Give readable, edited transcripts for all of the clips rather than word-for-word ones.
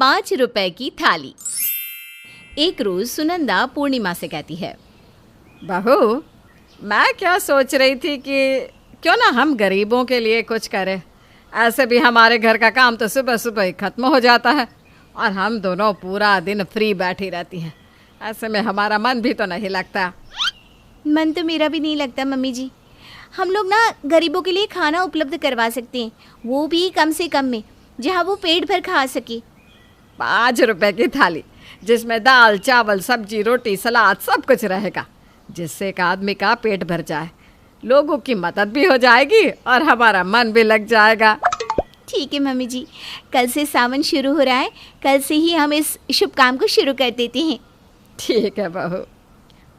₹5 की थाली। एक रोज सुनंदा पूर्णिमा से कहती है, बहू, मैं क्या सोच रही थी कि क्यों ना हम गरीबों के लिए कुछ करें। ऐसे भी हमारे घर का काम तो सुबह सुबह ही खत्म हो जाता है और हम दोनों पूरा दिन फ्री बैठी रहती हैं। ऐसे में हमारा मन भी तो नहीं लगता। मन तो मेरा भी नहीं लगता मम्मी जी। हम लोग ना गरीबों के लिए खाना उपलब्ध करवा सकते हैं, वो भी कम से कम में, जहाँ वो पेट भर खा सके। ₹5 की थाली जिसमें दाल, चावल, सब्जी, रोटी, सलाद सब कुछ रहेगा, जिससे एक आदमी का पेट भर जाए, लोगों की मदद भी हो जाएगी और हमारा मन भी लग जाएगा। ठीक है मम्मी जी, कल से सावन शुरू हो रहा है, कल से ही हम इस शुभ काम को शुरू कर देते हैं। ठीक है बहू।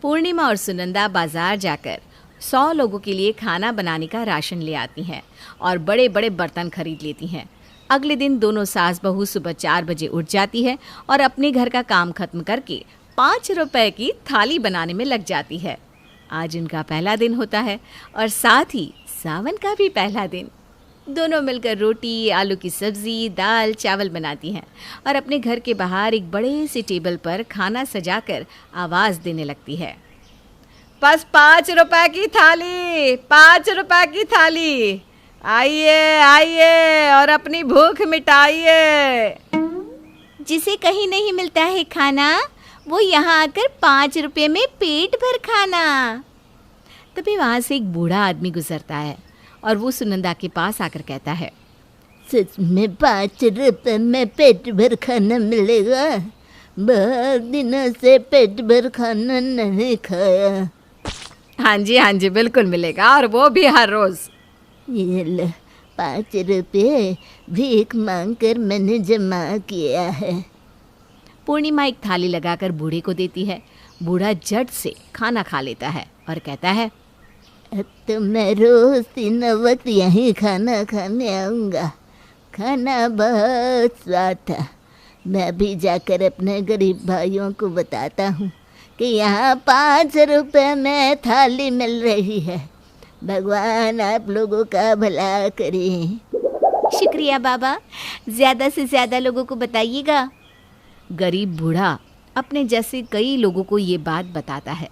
पूर्णिमा और सुनंदा बाजार जाकर 100 लोगों के लिए खाना बनाने का राशन ले आती हैं और बड़े बड़े बर्तन खरीद लेती हैं। अगले दिन दोनों सास बहू सुबह 4 बजे उठ जाती है और अपने घर का काम खत्म करके ₹5 की थाली बनाने में लग जाती है। आज उनका पहला दिन होता है और साथ ही सावन का भी पहला दिन। दोनों मिलकर रोटी, आलू की सब्जी, दाल, चावल बनाती हैं और अपने घर के बाहर एक बड़े से टेबल पर खाना सजाकर आवाज़ देने लगती है, बस ₹5 की थाली, ₹5 की थाली, आइए आइए और अपनी भूख मिटाइए। जिसे कहीं नहीं मिलता है खाना, वो यहाँ आकर ₹5 में पेट भर खाना। तभी वहाँ से एक बूढ़ा आदमी गुजरता है और वो सुनंदा के पास आकर कहता है, सच में ₹5 में पेट भर खाना मिलेगा? बहुत दिनों से पेट भर खाना नहीं खाया। हाँ जी बिल्कुल मिलेगा, और वो भी हर रोज़। ये लो, ₹5 भीख मांग कर मैंने जमा किया है। पूर्णिमा एक थाली लगाकर बूढ़े को देती है। बूढ़ा झट से खाना खा लेता है और कहता है, अब तो मैं रोज 3 वक्त यहीं खाना खाने आऊँगा। खाना बहुत स्वाद था। मैं भी जाकर अपने गरीब भाइयों को बताता हूँ कि यहाँ ₹5 में थाली मिल रही है। भगवान आप लोगों का भला करे। शुक्रिया बाबा, ज़्यादा से ज़्यादा लोगों को बताइएगा। गरीब बूढ़ा अपने जैसे कई लोगों को ये बात बताता है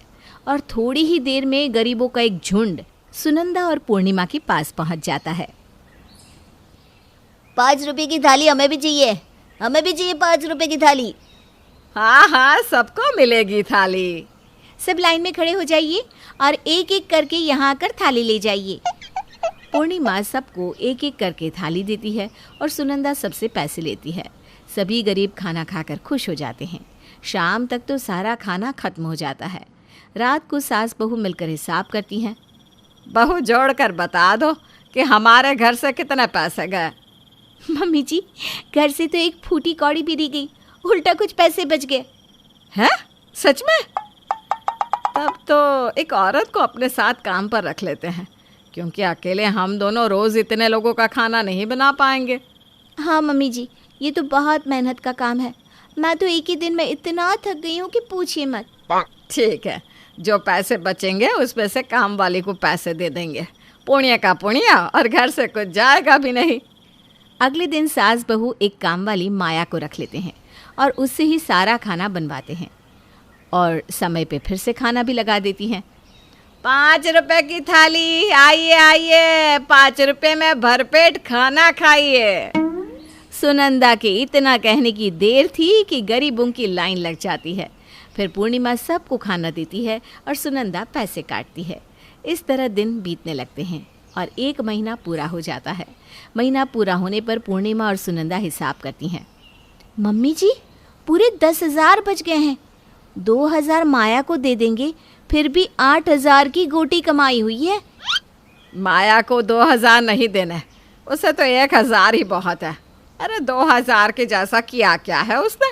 और थोड़ी ही देर में गरीबों का एक झुंड सुनंदा और पूर्णिमा के पास पहुंच जाता है। ₹5 की थाली हमें भी चाहिए, हमें भी चाहिए ₹5 की थाली। हाँ, सबको मिलेगी थाली। सब लाइन में खड़े हो जाइए और एक एक करके यहाँ आकर थाली ले जाइए। पूर्णिमा सबको एक एक करके थाली देती है और सुनंदा सबसे पैसे लेती है। सभी गरीब खाना खाकर खुश हो जाते हैं। शाम तक तो सारा खाना खत्म हो जाता है। रात को सास बहू मिलकर हिसाब करती हैं। बहू, जोड़कर बता दो कि हमारे घर से कितने पैसे गए। मम्मी जी, घर से तो एक फूटी कौड़ी भी दी गई, उल्टा कुछ पैसे बच गए। हैं? सच में? तब तो एक औरत को अपने साथ काम पर रख लेते हैं, क्योंकि अकेले हम दोनों रोज़ इतने लोगों का खाना नहीं बना पाएंगे। हाँ मम्मी जी, ये तो बहुत मेहनत का काम है। मैं तो एक ही दिन में इतना थक गई हूँ कि पूछिए मत। ठीक है, जो पैसे बचेंगे उसमें से काम वाली को पैसे दे देंगे। पुण्य का पुण्य, और घर से कुछ जाएगा भी नहीं। अगले दिन सास बहू एक काम वाली माया को रख लेते हैं और उससे ही सारा खाना बनवाते हैं और समय पे फिर से खाना भी लगा देती हैं। ₹5 की थाली, आइए आइए, ₹5 में भरपेट खाना खाइए। सुनंदा के इतना कहने की देर थी कि गरीबों की लाइन लग जाती है। फिर पूर्णिमा सबको खाना देती है और सुनंदा पैसे काटती है। इस तरह दिन बीतने लगते हैं और 1 महीना पूरा हो जाता है। महीना पूरा होने पर पूर्णिमा और सुनंदा हिसाब करती हैं। मम्मी जी, पूरे 10,000 बच गए हैं। 2,000 माया को दे देंगे, फिर भी 8,000 की गोटी कमाई हुई है। माया को 2,000 नहीं देने, उसे तो 1,000 ही बहुत है। अरे 2,000 के जैसा किया क्या है उसने?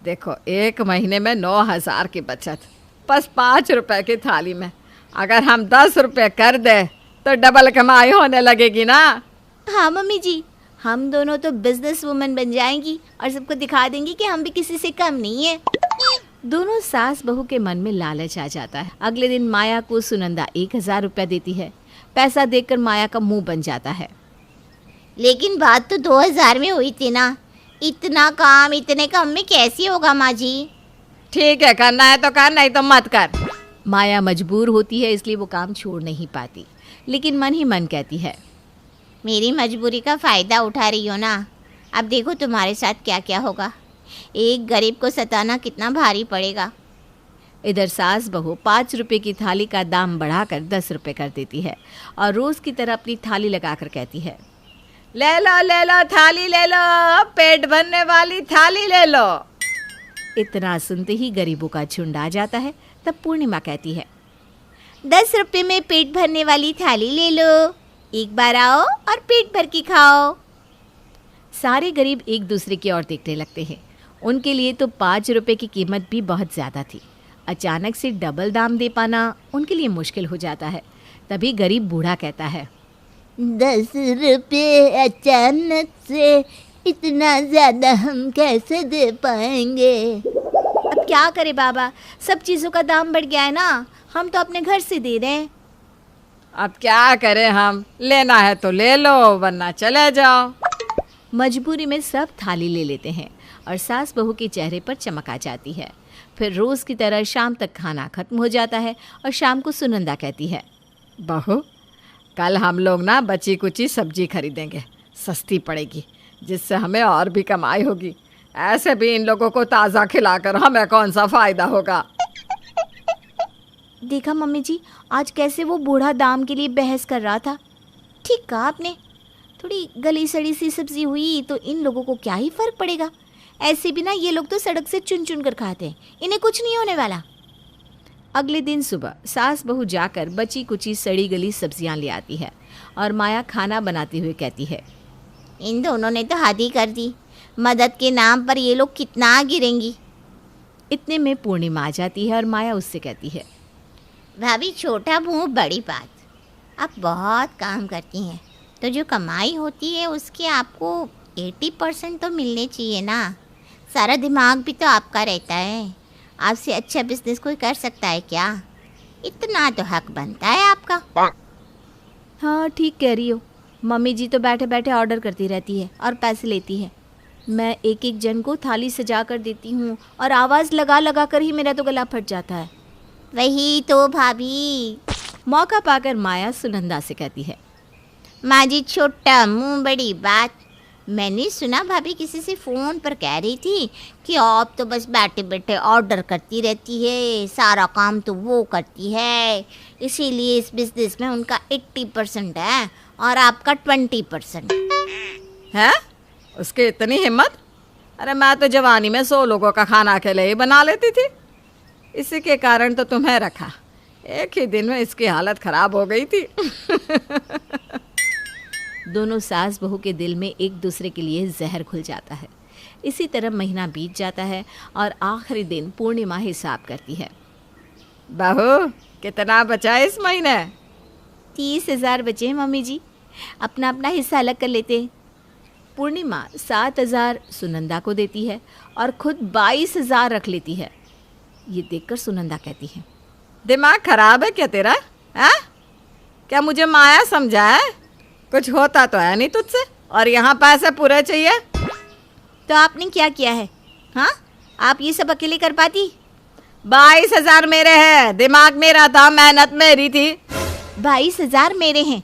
देखो, 1 महीने में 9,000 की बचत, बस ₹5 की थाली में। अगर हम ₹10 कर दे तो डबल कमाई होने लगेगी ना। हाँ मम्मी जी, हम दोनों तो बिजनेस वुमन बन जाएंगी और सबको दिखा देंगी कि हम भी किसी से कम नहीं है। दोनों सास बहू के मन में लालच आ जाता है। अगले दिन माया को सुनंदा 1,000 देती है। पैसा देखकर माया का मुंह बन जाता है। लेकिन बात तो 2,000 में हुई थी ना, इतना काम इतने कम में कैसे होगा माँ जी? ठीक है, करना है तो कर, नहीं तो मत कर। माया मजबूर होती है, इसलिए वो काम छोड़ नहीं पाती, लेकिन मन ही मन कहती है, मेरी मजबूरी का फ़ायदा उठा रही हो ना। अब देखो तुम्हारे साथ क्या क्या होगा। एक गरीब को सताना कितना भारी पड़ेगा। इधर सास बहू 5 रुपए की थाली का दाम बढ़ाकर 10 रुपए कर देती है और रोज़ की तरह अपनी थाली लगाकर कहती है, ले लो थाली ले लो, पेट भरने वाली थाली ले लो। इतना सुनते ही गरीबों का झुंड आ जाता है। तब पूर्णिमा कहती है, 10 रुपये में पेट भरने वाली थाली ले लो, एक बार आओ और पेट भर के खाओ। सारे गरीब एक दूसरे की ओर देखने लगते हैं। उनके लिए तो 5 रुपए की कीमत भी बहुत ज़्यादा थी। अचानक से डबल दाम दे पाना उनके लिए मुश्किल हो जाता है। तभी गरीब बूढ़ा कहता है, 10 रुपये अचानक से, इतना ज़्यादा हम कैसे दे पाएंगे? अब क्या करे बाबा, सब चीज़ों का दाम बढ़ गया है ना, हम तो अपने घर से दे रहे हैं। अब क्या करें हम, लेना है तो ले लो वरना चले जाओ। मजबूरी में सब थाली ले लेते हैं और सास बहू के चेहरे पर चमक आ जाती है। फिर रोज़ की तरह शाम तक खाना खत्म हो जाता है और शाम को सुनंदा कहती है, बहू, कल हम लोग ना बची कुची सब्जी खरीदेंगे, सस्ती पड़ेगी, जिससे हमें और भी कमाई होगी। ऐसे भी इन लोगों को ताज़ा खिलाकर हमें कौन सा फ़ायदा होगा। देखा मम्मी जी, आज कैसे वो बूढ़ा दाम के लिए बहस कर रहा था। ठीक कहा आपने, थोड़ी गली सड़ी सी सब्जी हुई तो इन लोगों को क्या ही फ़र्क पड़ेगा। ऐसे भी ना ये लोग तो सड़क से चुन चुन कर खाते हैं, इन्हें कुछ नहीं होने वाला। अगले दिन सुबह सास बहू जाकर बची कुची सड़ी गली सब्जियां ले आती है और माया खाना बनाते हुए कहती है, इन दोनों ने तो हद ही कर दी। मदद के नाम पर ये लोग कितना गिरेंगी। इतने में पूर्णिमा आ जाती है और माया उससे कहती है, भाभी, छोटा मुंह बड़ी बात। आप बहुत काम करती हैं, तो जो कमाई होती है उसके आपको 80% तो मिलने चाहिए ना। सारा दिमाग भी तो आपका रहता है। आपसे अच्छा बिजनेस कोई कर सकता है क्या? इतना तो हक बनता है आपका। हाँ ठीक कह रही हो, मम्मी जी तो बैठे बैठे ऑर्डर करती रहती है और पैसे लेती है। मैं एक एक जन को थाली सजा कर देती हूँ और आवाज़ लगा लगा कर ही मेरा तो गला फट जाता है। वही तो भाभी। मौका पाकर माया सुनंदा से कहती है, माँ जी, छोटा मुंह बड़ी बात। मैंने सुना भाभी किसी से फ़ोन पर कह रही थी कि आप तो बस बैठे बैठे ऑर्डर करती रहती है, सारा काम तो वो करती है, इसीलिए इस बिज़नेस में उनका 80% है और आपका 20% है। उसकी इतनी हिम्मत? अरे मैं तो जवानी में 100 लोगों का खाना अकेले ही बना लेती थी। इसी के कारण तो तुम्हें रखा। एक ही दिन में इसकी हालत खराब हो गई थी। दोनों सास बहू के दिल में एक दूसरे के लिए जहर घुल जाता है। इसी तरह महीना बीत जाता है और आखिरी दिन पूर्णिमा हिसाब करती है। बहू, कितना बचा इस महीने? 30,000 बचे हैं मम्मी जी, अपना अपना हिस्सा अलग कर लेते हैं। पूर्णिमा 7,000 सुनंदा को देती है और खुद 22,000 रख लेती है। ये देखकर सुनंदा कहती है, दिमाग खराब है क्या तेरा? हाँ, क्या मुझे माया समझा है? कुछ होता तो है नहीं तुझसे, और यहाँ पैसे पूरे चाहिए। तो आपने क्या किया है? हाँ, आप ये सब अकेले कर पाती? 22,000 मेरे हैं, दिमाग मेरा था, मेहनत मेरी थी। 22,000 मेरे हैं।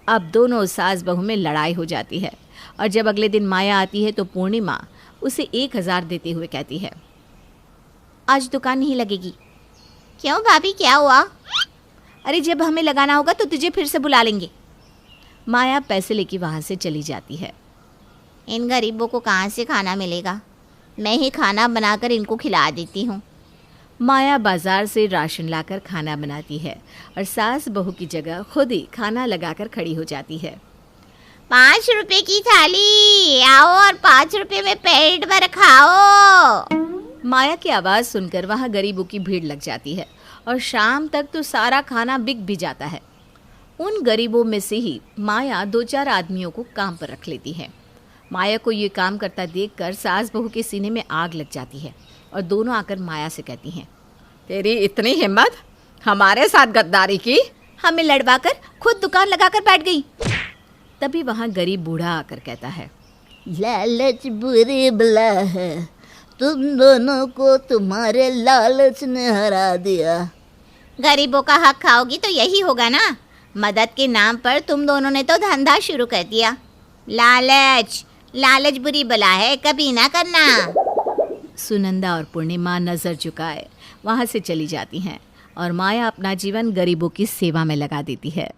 अब दोनों सास बहू में लड़ाई हो जाती है और जब अगले दिन माया आती है तो पूर्णिमा उसे 1,000 देते हुए कहती है, आज दुकान नहीं लगेगी। क्यों भाभी, क्या हुआ? अरे जब हमें लगाना होगा तो तुझे फिर से बुला लेंगे। माया पैसे लेके वहाँ से चली जाती है। इन गरीबों को कहाँ से खाना मिलेगा? मैं ही खाना बनाकर इनको खिला देती हूँ। माया बाजार से राशन लाकर खाना बनाती है और सास बहू की जगह खुद ही खाना लगाकर खड़ी हो जाती है। 5 रुपए की थाली, आओ और 5 रुपए में पेट भर खाओ। माया की आवाज़ सुनकर वहाँ गरीबों की भीड़ लग जाती है और शाम तक तो सारा खाना बिक भी जाता है। उन गरीबों में से ही माया 2-4 आदमियों को काम पर रख लेती है। माया को ये काम करता देखकर सास बहू के सीने में आग लग जाती है और दोनों आकर माया से कहती हैं, तेरी इतनी हिम्मत, हमारे साथ गद्दारी की? हमें लड़वा कर खुद दुकान लगाकर बैठ गई। तभी वहाँ गरीब बूढ़ा आकर कहता है, लालच बुरी बला है, तुम दोनों को तुम्हारे लालच ने हरा दिया। गरीबों का हक खाओगी तो यही होगा ना। मदद के नाम पर तुम दोनों ने तो धंधा शुरू कर दिया। लालच लालच बुरी बला है, कभी ना करना। सुनंदा और पूर्णिमा नज़र झुकाए वहाँ से चली जाती हैं और माया अपना जीवन गरीबों की सेवा में लगा देती है।